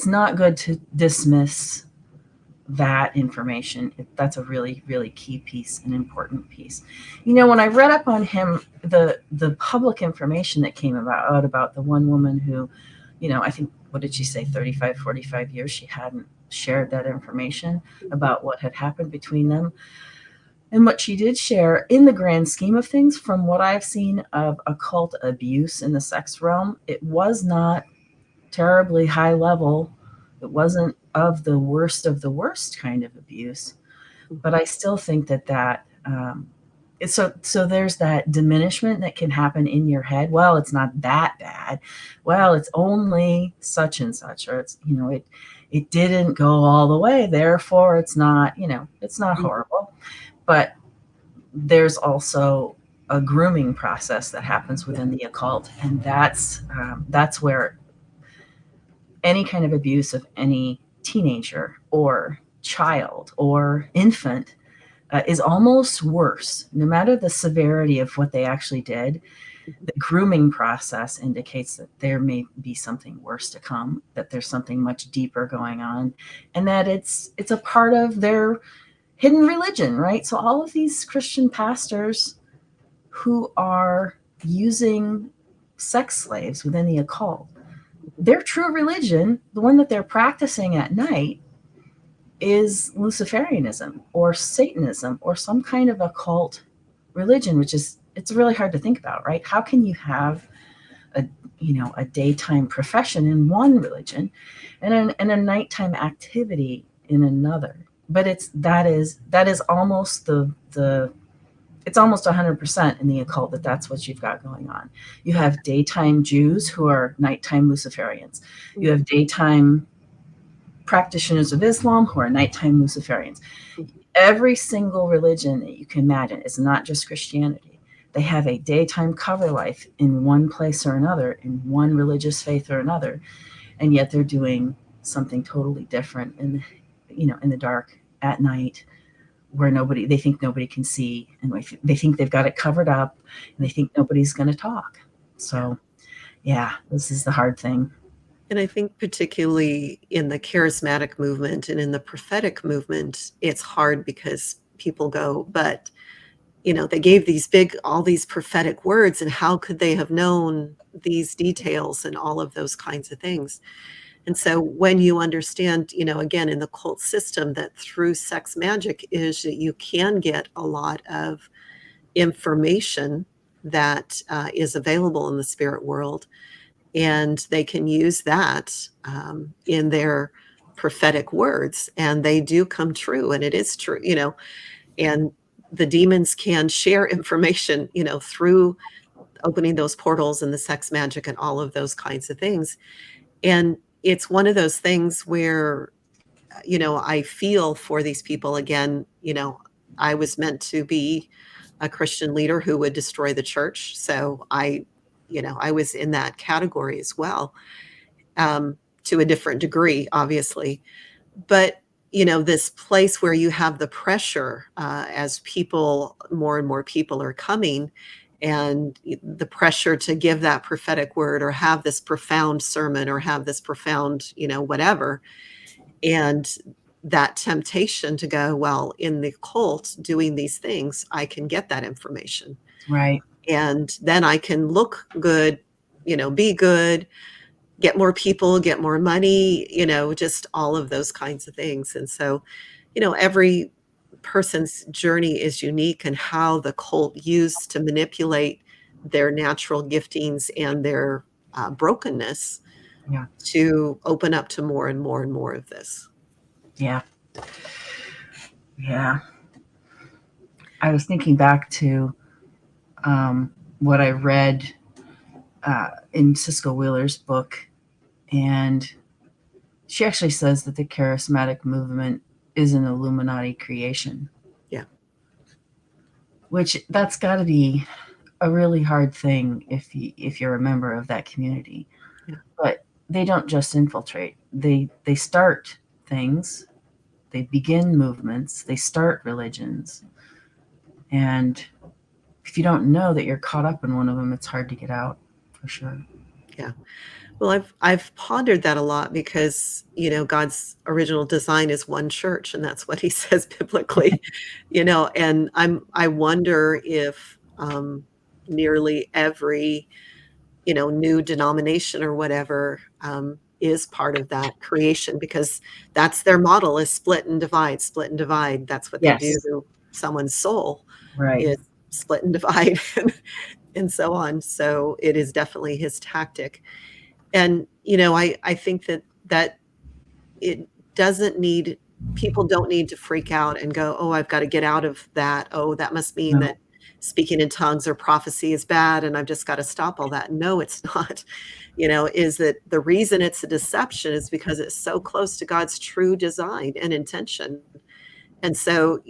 not good to dismiss that information. That's a really, really key piece, an important piece. When I read up on him, the public information that came about the one woman who, I think, what did she say, 35, 45 years she hadn't shared that information about what had happened between them. And what she did share, in the grand scheme of things, from what I've seen of occult abuse in the sex realm, it was not terribly high level. It wasn't of the worst kind of abuse. But I still think that so there's that diminishment that can happen in your head. Well, it's not that bad. Well, it's only such and such, or it's, it didn't go all the way, therefore it's not, it's not horrible. But there's also a grooming process that happens within the occult, and that's where any kind of abuse of any teenager or child or infant is almost worse. No matter the severity of what they actually did, the grooming process indicates that there may be something worse to come, that there's something much deeper going on, and that it's a part of their hidden religion, right? So all of these Christian pastors who are using sex slaves within the occult, their true religion, the one that they're practicing at night, is Luciferianism or Satanism or some kind of occult religion, which is, it's really hard to think about, right? How can you have a daytime profession in one religion and a nighttime activity in another? But that is almost it's almost 100% in the occult that's what you've got going on. You have daytime Jews who are nighttime Luciferians. You have daytime practitioners of Islam who are nighttime Luciferians. Every single religion that you can imagine, is not just Christianity. They have a daytime cover life in one place or another, in one religious faith or another, and yet they're doing something totally different in the dark at night, where they think nobody can see, and they think they've got it covered up, and they think nobody's going to talk. So yeah, this is the hard thing. And I think particularly in the charismatic movement and in the prophetic movement, it's hard because people go, but they gave all these prophetic words, and how could they have known these details and all of those kinds of things? And so when you understand, again, in the cult system, that through sex magic is that you can get a lot of information that is available in the spirit world, and they can use that in their prophetic words, and they do come true, and it is true, and the demons can share information, through opening those portals and the sex magic and all of those kinds of things. And it's one of those things where, I feel for these people. Again, I was meant to be a Christian leader who would destroy the church. So I was in that category as well, to a different degree, obviously. But this place where you have the pressure as more and more people are coming, and the pressure to give that prophetic word or have this profound sermon or have this profound, whatever. And that temptation to go, well, in the cult doing these things, I can get that information. Right. And then I can look good, be good, get more people, get more money, just all of those kinds of things. And so, every person's journey is unique, and how the cult used to manipulate their natural giftings and their brokenness Yeah. to open up to more and more and more of this. Yeah. Yeah. I was thinking back to what I read in Cisco Wheeler's book, and she actually says that the charismatic movement is an Illuminati creation. Yeah. Which that's got to be a really hard thing if you're a member of that community. Yeah. But they don't just infiltrate. They start things. They begin movements. They start religions. And if you don't know that you're caught up in one of them, it's hard to get out, for sure. Yeah. Well, I've pondered that a lot, because, God's original design is one church, and that's what he says biblically, and I wonder if nearly every, new denomination or whatever is part of that creation, because that's their model, is split and divide, split and divide. That's what they do Yes. to someone's soul, Right. is split and divide and so on. So it is definitely his tactic. And, I think that it doesn't need, people don't need to freak out and go, oh, I've got to get out of that. Oh, that must mean No. that speaking in tongues or prophecy is bad, and I've just got to stop all that. No, it's not. Is that the reason it's a deception is because it's so close to God's true design and intention. And so,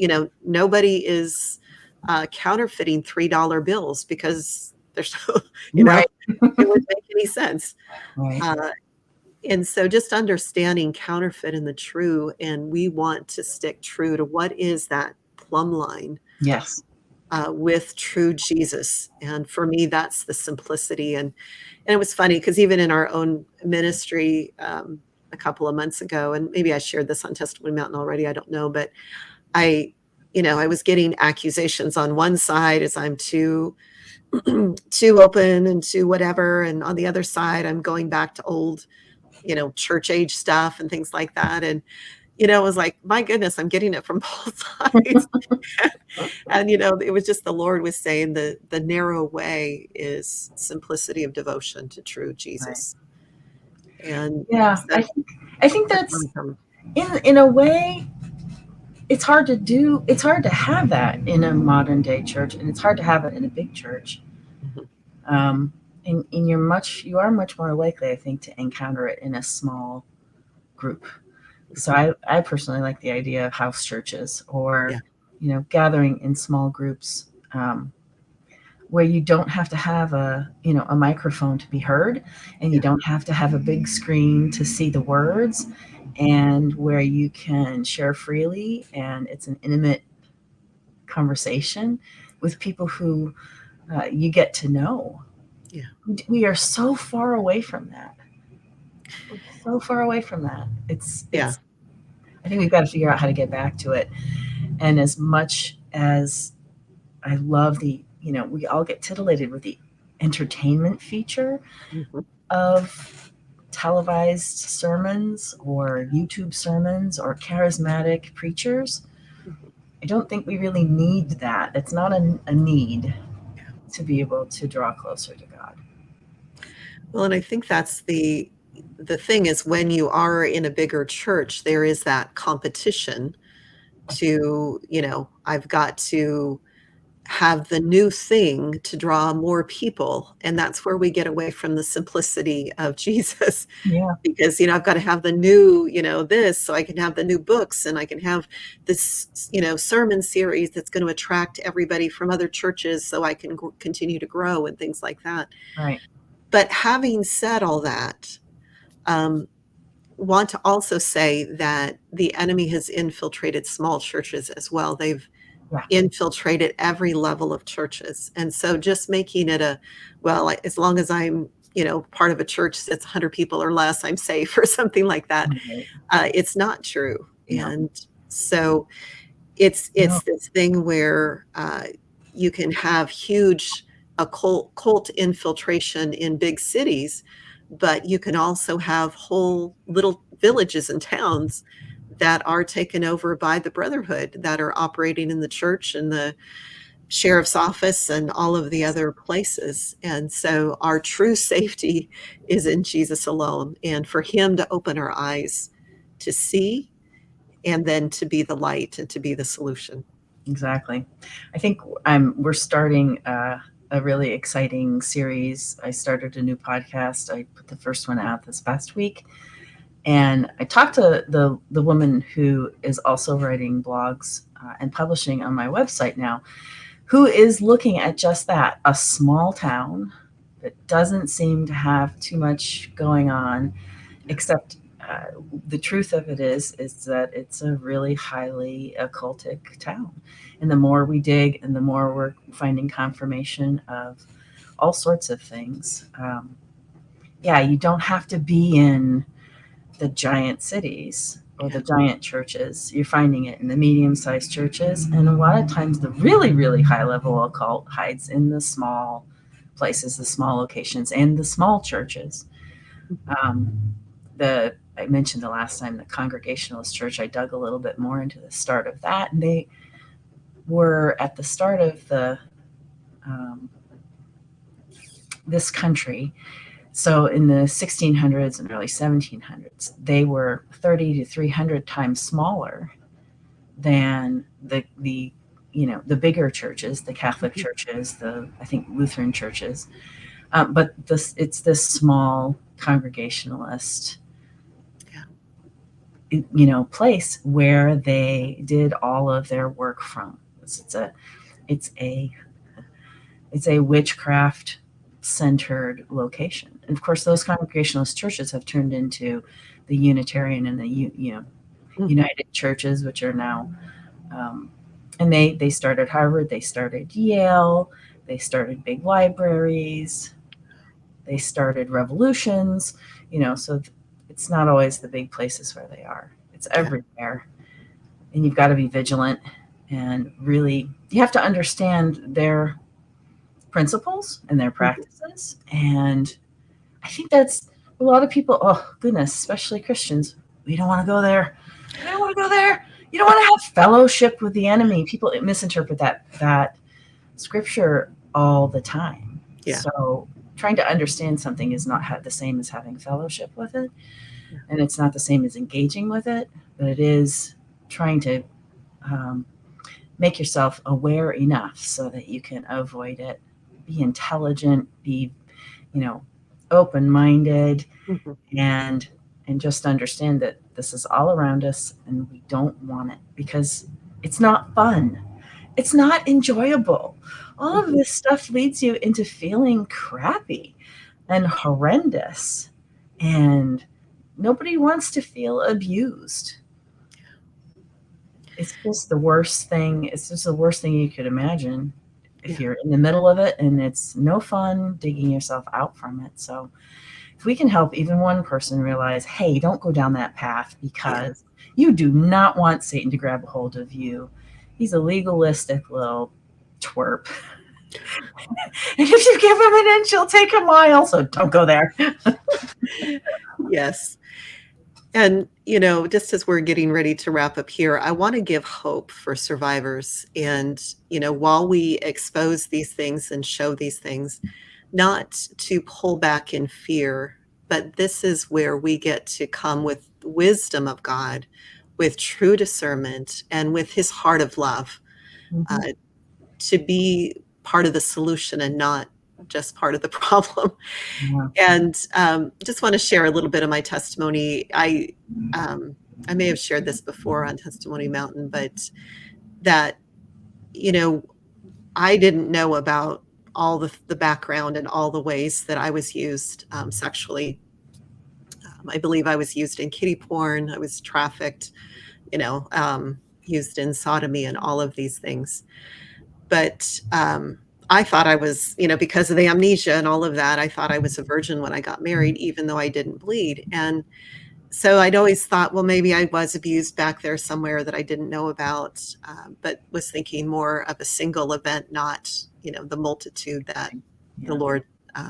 nobody is counterfeiting $3 bills, because there's Right. it wouldn't make any sense. Right. And so just understanding counterfeit and the true, and we want to stick true to what is that plumb line Yes. with true Jesus. And for me, that's the simplicity. And it was funny, because even in our own ministry a couple of months ago, and maybe I shared this on Testimony Mountain already, I don't know, but I was getting accusations on one side as I'm too open and too whatever, and on the other side I'm going back to old church age stuff and things like that. And it was like, my goodness, I'm getting it from both sides. And it was just, the Lord was saying the narrow way is simplicity of devotion to true Jesus. Right. And yeah, so, I think that's in a way, it's hard to do. It's hard to have that in a modern day church, and it's hard to have it in a big church. Mm-hmm. And you are much more likely, I think, to encounter it in a small group. So I personally like the idea of house churches, or gathering in small groups, where you don't have to have a microphone to be heard, and you don't have to have a big screen to see the words, and where you can share freely, and it's an intimate conversation with people who you get to know. Yeah. We are so far away from that. We're so far away from that. It's I think we've got to figure out how to get back to it. And as much as I love we all get titillated with the entertainment feature of televised sermons or YouTube sermons or charismatic preachers. I don't think we really need that. It's not a need to be able to draw closer to God. Well, and I think that's the thing, is when you are in a bigger church, there is that competition to, I've got to have the new thing to draw more people. And that's where we get away from the simplicity of Jesus. Yeah. Because, I've got to have the new, this, so I can have the new books, and I can have this, sermon series that's going to attract everybody from other churches, so I can continue to grow and things like that. Right. But having said all that, want to also say that the enemy has infiltrated small churches as well. They've Yeah. infiltrated every level of churches. And so just making it as long as I'm, part of a church that's 100 people or less, I'm safe or something like that. Right. It's not true. No. And so it's No. this thing where you can have huge cult infiltration in big cities, but you can also have whole little villages and towns that are taken over by the brotherhood, that are operating in the church and the sheriff's office and all of the other places. And so our true safety is in Jesus alone, and for him to open our eyes to see, and then to be the light and to be the solution. Exactly. I think we're starting a really exciting series. I started a new podcast. I put the first one out this past week, and I talked to the woman who is also writing blogs and publishing on my website now, who is looking at just that, a small town that doesn't seem to have too much going on, except the truth of it is that it's a really highly occultic town. And the more we dig and the more we're finding confirmation of all sorts of things. You don't have to be in the giant cities or the giant churches. You're finding it in the medium-sized churches. And a lot of times the really, really high-level occult hides in the small places, the small locations, and the small churches. I mentioned the last time the Congregationalist Church. I dug a little bit more into the start of that, and they were at the start of this country. So in the 1600s and early 1700s, they were 30 to 300 times smaller than the bigger churches, the Catholic churches, I think Lutheran churches. But it's this small Congregationalist place where they did all of their work from. It's a witchcraft centered location. And of course, those Congregationalist churches have turned into the Unitarian and the United churches, which are now, and they started Harvard, they started Yale, they started big libraries, they started revolutions, so it's not always the big places where they are. It's everywhere. And you've got to be vigilant, and really, you have to understand their principles and their practices. And I think that's a lot of people, oh goodness, especially Christians, we don't want to go there. I don't want to go there. You don't want to have fellowship with the enemy. People misinterpret that scripture all the time. Yeah. So trying to understand something is not the same as having fellowship with it. And it's not the same as engaging with it, but it is trying to make yourself aware enough so that you can avoid it. Be intelligent, be, open-minded, and just understand that this is all around us and we don't want it because it's not fun. It's not enjoyable. All of this stuff leads you into feeling crappy and horrendous, and nobody wants to feel abused. It's just the worst thing. It's just the worst thing you could imagine if you're in the middle of it, and it's no fun digging yourself out from it. So if we can help even one person realize, hey, don't go down that path because you do not want Satan to grab a hold of you. He's a legalistic little twerp. And if you give him an inch, he'll take a mile. So don't go there. Yes. And, just as we're getting ready to wrap up here, I want to give hope for survivors. And, while we expose these things and show these things, not to pull back in fear, but this is where we get to come with wisdom of God, with true discernment, and with his heart of love, to be part of the solution and not just part of the problem. And just want to share a little bit of my testimony. I may have shared this before on Testimony Mountain, but that, I didn't know about all the background and all the ways that I was used sexually I believe I was used in kiddie porn. I was trafficked, used in sodomy and all of these things. But I thought I was, because of the amnesia and all of that, I thought I was a virgin when I got married, even though I didn't bleed. And so I'd always thought, well, maybe I was abused back there somewhere that I didn't know about, but was thinking more of a single event, not, the multitude that the Lord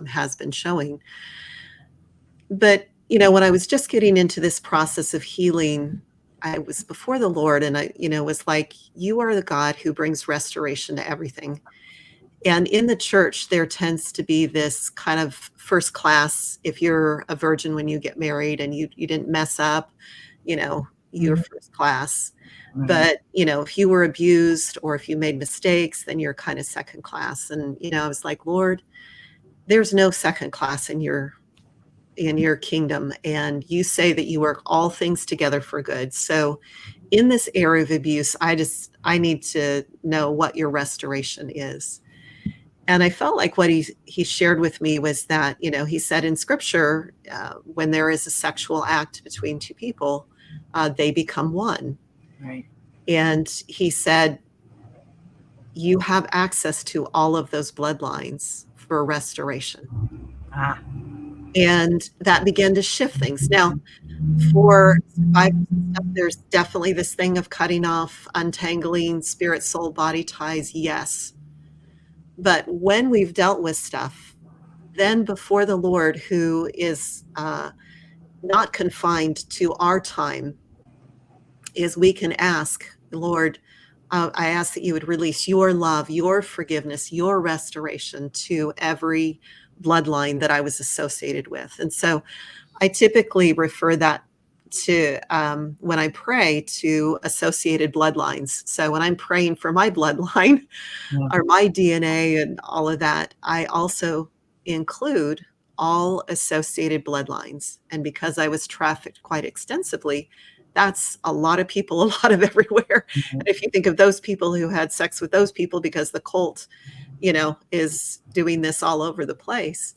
has been showing. But, when I was just getting into this process of healing, I was before the Lord and I, was like, you are the God who brings restoration to everything. And in the church, there tends to be this kind of first class, if you're a virgin when you get married and you didn't mess up, you're first class. Right. But, if you were abused or if you made mistakes, then you're kind of second class. And, I was like, Lord, there's no second class in your kingdom. And you say that you work all things together for good. So in this area of abuse, I need to know what your restoration is. And I felt like what he shared with me was that, he said in scripture, when there is a sexual act between two people, they become one. Right. And he said, you have access to all of those bloodlines for restoration. And that began to shift things. Now, for survivors and stuff, there's definitely this thing of cutting off, untangling spirit, soul, body ties. Yes. But when we've dealt with stuff, then before the Lord, who is not confined to our time, is we can ask, Lord, I ask that you would release your love, your forgiveness, your restoration to every bloodline that I was associated with. And so I typically refer that to, when I pray, to associated bloodlines. So when I'm praying for my bloodline or my DNA and all of that, I also include all associated bloodlines. And because I was trafficked quite extensively, that's a lot of people, a lot of everywhere. And if you think of those people who had sex with those people, because the cult, is doing this all over the place,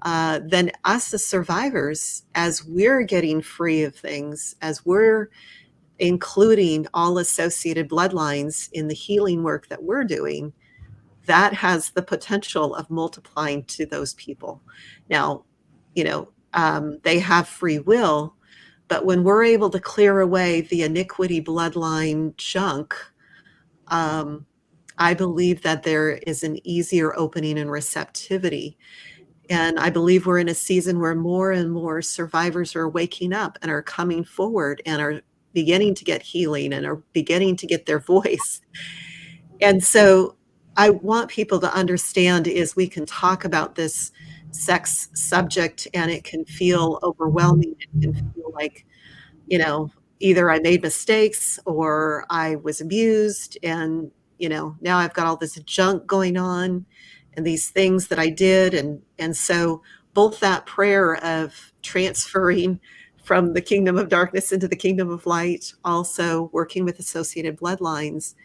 then us as survivors, as we're getting free of things, as we're including all associated bloodlines in the healing work that we're doing, that has the potential of multiplying to those people. Now, they have free will, but when we're able to clear away the iniquity bloodline junk, I believe that there is an easier opening and receptivity. And I believe we're in a season where more and more survivors are waking up and are coming forward and are beginning to get healing and are beginning to get their voice. And so I want people to understand is we can talk about this sex subject and it can feel overwhelming. It can feel like, either I made mistakes or I was abused and, now I've got all this junk going on and these things that I did. And so both that prayer of transferring from the kingdom of darkness into the kingdom of light, also working with associated bloodlines,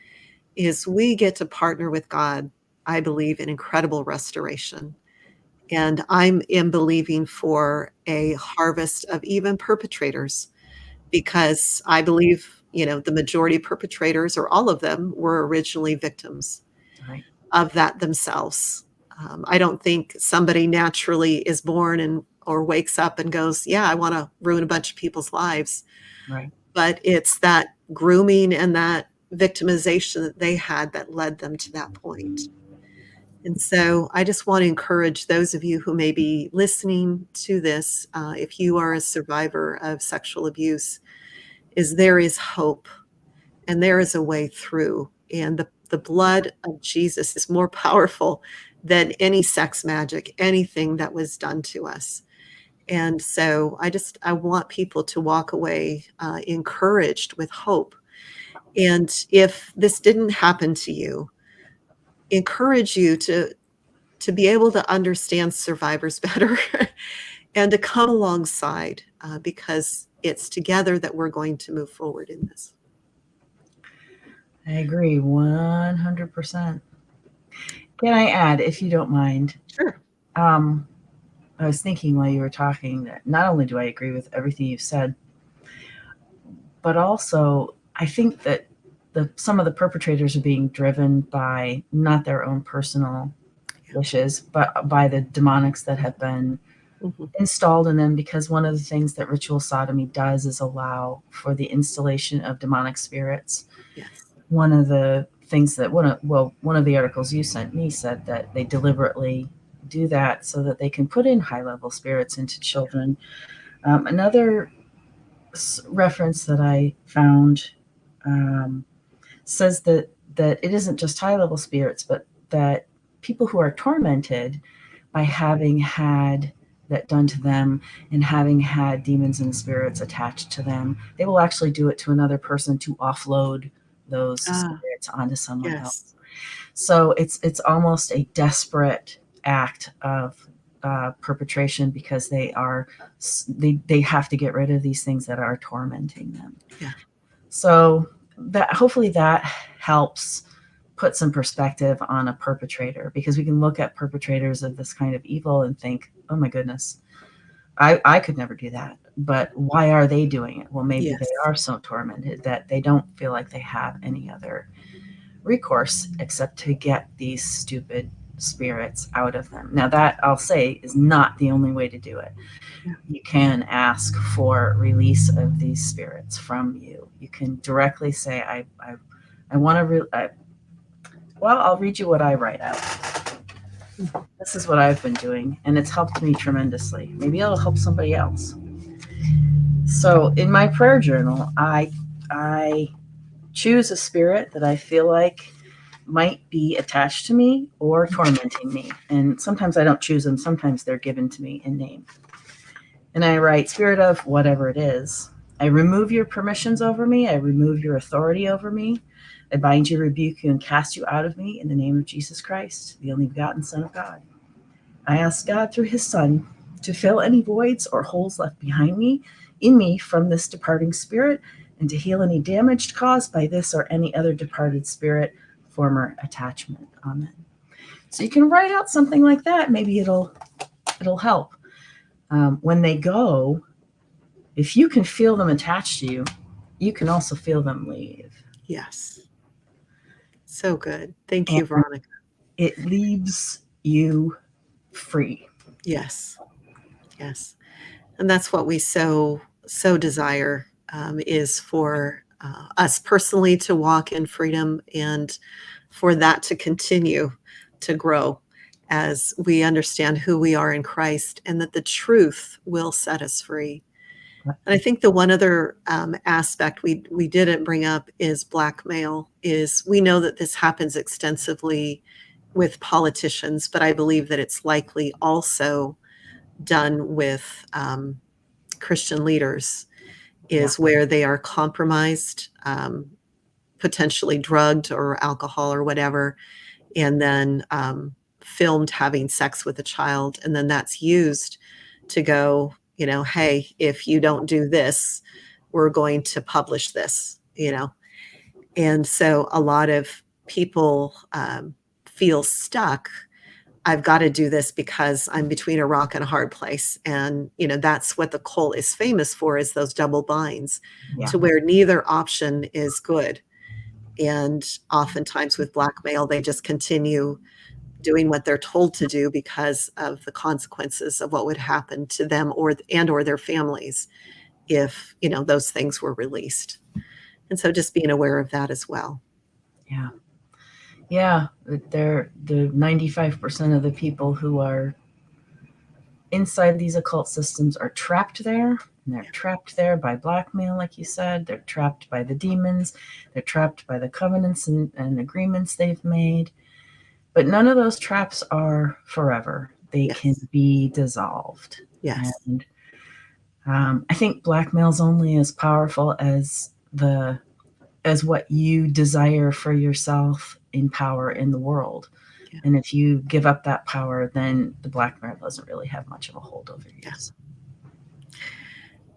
is we get to partner with God, I believe, in incredible restoration. And I'm believing for a harvest of even perpetrators, because I believe, the majority of perpetrators, or all of them, were originally victims of that themselves. I don't think somebody naturally is born or wakes up and goes, yeah, I want to ruin a bunch of people's lives. Right. But it's that grooming and that victimization that they had that led them to that point. And so I just want to encourage those of you who may be listening to this, if you are a survivor of sexual abuse, is there is hope and there is a way through. And the blood of Jesus is more powerful than any sex magic, anything that was done to us. And so I want people to walk away encouraged with hope. And if this didn't happen to you, encourage you to be able to understand survivors better and to come alongside, because it's together that we're going to move forward in this. I agree 100%. Can I add, if you don't mind? Sure. I was thinking while you were talking that not only do I agree with everything you've said, but also I think that some of the perpetrators are being driven by not their own personal wishes, but by the demonics that have been installed in them, because one of the things that ritual sodomy does is allow for the installation of demonic spirits. Yes. One of the things that one of the articles you sent me said that they deliberately do that so that they can put in high level spirits into children. Another reference that I found says that it isn't just high level spirits, but that people who are tormented by having had that done to them and having had demons and spirits attached to them, they will actually do it to another person to offload those spirits onto someone else. So it's almost a desperate act of perpetration, because they have to get rid of these things that are tormenting them. Yeah. So that hopefully that helps put some perspective on a perpetrator, because we can look at perpetrators of this kind of evil and think, oh my goodness, I could never do that. But why are they doing it? Well, maybe they are so tormented that they don't feel like they have any other recourse except to get these stupid spirits out of them. Now, that, I'll say, is not the only way to do it. Yeah. You can ask for release of these spirits from you. You can directly say, I want to well, I'll read you what I write out. This is what I've been doing, and it's helped me tremendously. Maybe it'll help somebody else. So in my prayer journal, I choose a spirit that I feel like might be attached to me or tormenting me. And sometimes I don't choose them. Sometimes they're given to me in name. And I write, spirit of whatever it is, I remove your permissions over me. I remove your authority over me. I bind you, rebuke you, and cast you out of me in the name of Jesus Christ, the only begotten Son of God. I ask God through his Son to fill any voids or holes left behind me, in me, from this departing spirit, and to heal any damage caused by this or any other departed spirit, former attachment. Amen. So you can write out something like that. Maybe it'll help. When they go, if you can feel them attached to you, you can also feel them leave. Yes. So good. Thank you, Veronica. It leaves you free. Yes. Yes. And that's what we so desire, is for us personally to walk in freedom, and for that to continue to grow as we understand who we are in Christ, and that the truth will set us free. And I think the one other aspect we didn't bring up is blackmail. Is we know that this happens extensively with politicians, but I believe that it's likely also done with Christian leaders, is where they are compromised, potentially drugged or alcohol or whatever, and then filmed having sex with a child. And then that's used to go, hey, if you don't do this, we're going to publish this. And so a lot of people feel stuck. I've got to do this because I'm between a rock and a hard place. And, that's what the cult is famous for, is those double binds, to where neither option is good. And oftentimes with blackmail, they just continue doing what they're told to do because of the consequences of what would happen to them or their families if, those things were released. And so just being aware of that as well. Yeah. Yeah. They're the 95% of the people who are inside these occult systems are trapped there. And they're trapped there by blackmail, like you said. They're trapped by the demons. They're trapped by the covenants and agreements they've made. But none of those traps are forever. They can be dissolved. Yes. And I think blackmail's only as powerful as what you desire for yourself in power in the world. Yeah. And if you give up that power, then the blackmail doesn't really have much of a hold over you. Yeah.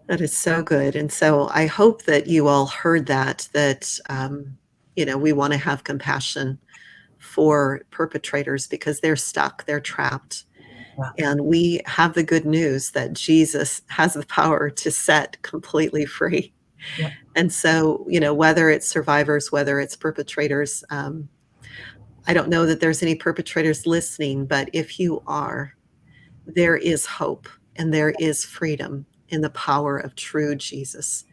That is so good. And so I hope that you all heard that we want to have compassion for perpetrators, because they're stuck, they're trapped. Yeah. And we have the good news that Jesus has the power to set completely free. Yep. And so, whether it's survivors, whether it's perpetrators, I don't know that there's any perpetrators listening, but if you are, there is hope and there is freedom in the power of true Jesus.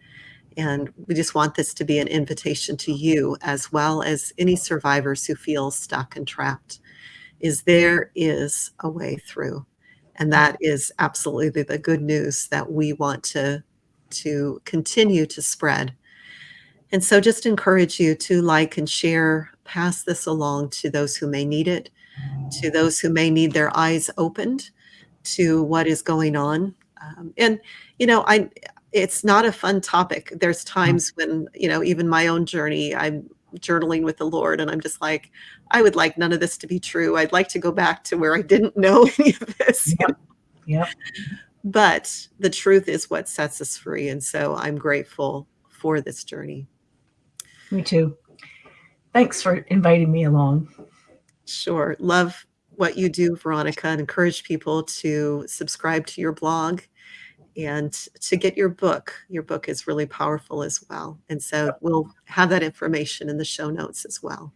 And we just want this to be an invitation to you, as well as any survivors who feel stuck and trapped, is there is a way through. And that is absolutely the good news that we want to continue to spread. And so just encourage you to like and share, pass this along to those who may need it, to those who may need their eyes opened to what is going on. And it's not a fun topic. There's times when, even my own journey, I'm journaling with the Lord and I'm just like, I would like none of this to be true. I'd like to go back to where I didn't know any of this. Yep. Yep. But the truth is what sets us free. And so I'm grateful for this journey. Me too. Thanks for inviting me along. Sure. Love what you do, Veronica, and encourage people to subscribe to your blog and to get your book. Your book is really powerful as well. And so we'll have that information in the show notes as well.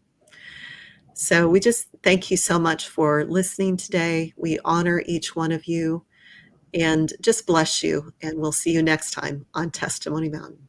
So we just thank you so much for listening today. We honor each one of you and just bless you. And we'll see you next time on Testimony Mountain.